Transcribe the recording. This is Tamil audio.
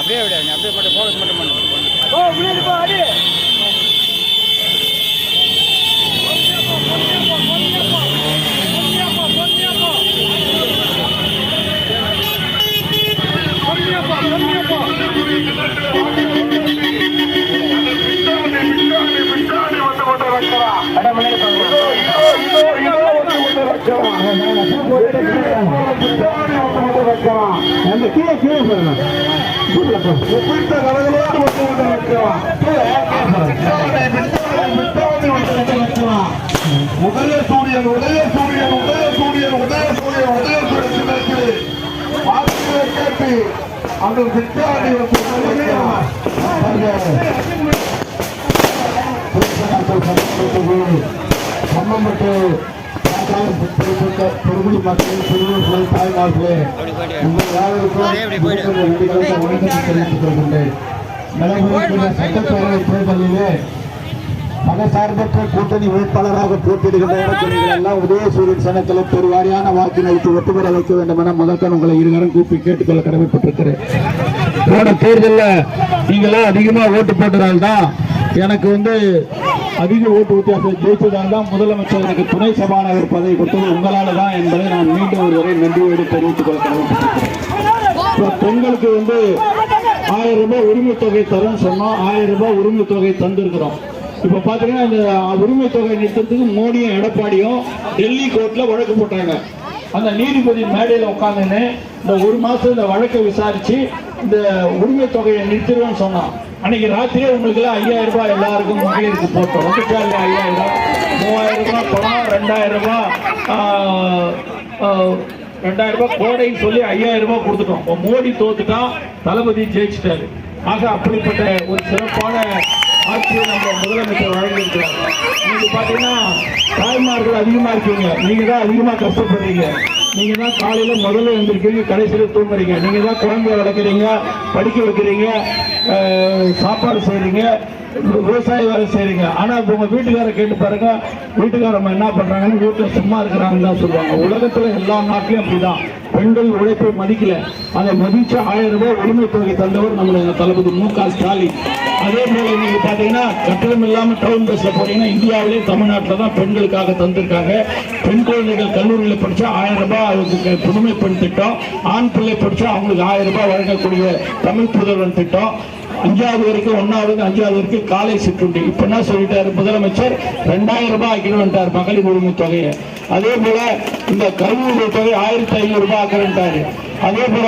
அப்படியே விட அப்படியே மட்டும் ஃபோக்கஸ் மட்டும் பண்ணு. ஓ முன்னாடி போ அடி. உதய சூரியன் உதய சூரியன் உதய சூரியன் உதய சூரியன் உதய சூரியன் கேட்டு அந்த விட்டாடி சம்பமட்டு பெருமொழி மக்கள் பெருமொழி தாய்மார்களே உங்கள் யாருக்கும் தெரிவித்துக் கொள்கின்றேன். நடைபெறுகின்ற சட்டப்பேரவை தேர்தலிலே மதசார்பற்ற கூட்டணி வேட்பாளராக போட்டியிடுகின்ற இடத்தில் எல்லாம் உதயசூரியன் சனத்தில் பெருவாரியான வாக்கினை வெற்றி பெற வைக்க வேண்டும் என முதற்கன் உங்களை இருவரும் கூப்பி கேட்டுக்கொள்ள கடமைப்பட்டிருக்கிறேன். போன தேர்தலில் நீங்களாம் அதிகமாக ஓட்டு போட்டதால்தான் எனக்கு அதிக ஓட்டு வித்தியாசம் ஜெயிச்சதால்தான் முதலமைச்சர் எனக்கு துணை சபாநாயகர் பதவி கொடுத்தது உங்களால் தான் என்பதை நான் மீண்டும் ஒருவரை நன்றியோடு தெரிவித்துக் கொள்ள கடமைப்பட்டிருக்கிறேன். பெண்களுக்கு 1000 ரூபாய் உரிமை தொகை தரும் சொன்னோம். 1000 ரூபாய் உரிமை தொகை தந்திருக்கிறோம். இப்ப பாத்தீங்கன்னா இந்த உரிமை தொகை நிறுத்தத்துக்கு மோடியும் எடப்பாடியும் டெல்லி கோர்ட்ல வழக்கு போட்டாங்க. அந்த நீதிபதி மேடையில் உட்காந்துன்னு இந்த 1 மாசம் இந்த வழக்கை விசாரிச்சு இந்த உரிமை தொகையை நிறுத்திடுவோம்னு சொன்னான். அன்னைக்கு ராத்திரியே உங்களுக்கு 5000 ரூபாய் எல்லாருக்கும் மகளிருக்கு போட்டோம். 5000, 3000 ரூபாய் பணம், 2000 ரூபாய் கோடைன்னு சொல்லி 5000 ரூபாய் கொடுத்துட்டோம். மோடி தோத்துட்டான், தளபதி ஜெயிச்சிட்டாரு. ஆக அப்படிப்பட்ட ஒரு சிறப்பான ஆட்சியை நம்ம முதலமைச்சர் வழங்கியிருக்கிறார். நீங்க பாத்தீங்கன்னா தாய்மார்கள் அதிகமா இருக்கீங்க, நீங்க தான் அதிகமா கஷ்டப்படுறீங்க. நீங்க தான் காலையில முதல்ல எழுந்திருக்கீங்க, கடைசியில தூங்குறீங்க. நீங்க தான் குழந்தைய வளர்க்குறீங்க, படிக்க வைக்கிறீங்க, சாப்பாடு செய்றீங்க, விவசாய வேலை செய்றீங்க. ஆனா உங்க வீட்டுக்கார கேட்டு பாருங்க, வீட்டுக்காரங்க என்ன பண்றாங்கன்னு வீட்டுல சும்மா இருக்கிறாங்கன்னு தான் சொல்லுவாங்க. உலகத்துல எல்லா நாட்டிலும் அப்படிதான். பெண்கள் உழைப்பை மதிக்கல, அதை மதிச்சு 1000 ரூபாய் உரிமை தொகை தந்தவர் நம்மளுடைய தளபதி மு.க. ஸ்டாலின். அதே போல நீங்க பாத்தீங்கன்னா கட்டணம் இல்லாம டவுன் பஸ்ல போறீங்கன்னா இந்தியாவிலே தமிழ்நாட்டில் தான் பெண்களுக்காக தந்திருக்காங்க. பெண் குழந்தைகள் கல்லூரியில் படிச்சா 1000 ரூபாய் அவங்களுக்கு புதுமை பெண் திட்டம். ஆண் பிள்ளை படிச்சா அவங்களுக்கு 1000 ரூபாய் வழங்கக்கூடிய தமிழ் புதல்வன் திட்டம். 5வது வரைக்கும் 1வது 5வது வரைக்கும் காலை சிற்றுண்டி. இப்ப என்ன சொல்லிட்டாரு முதலமைச்சர், 2000 ரூபாய் ஆக்கிடுவார் மகளிர் உரிமை தொகையை. அதே போல இந்த கல்வி தொகை 1500 ரூபாய் ஆக்கிறேன்ட்டாரு. அதே போல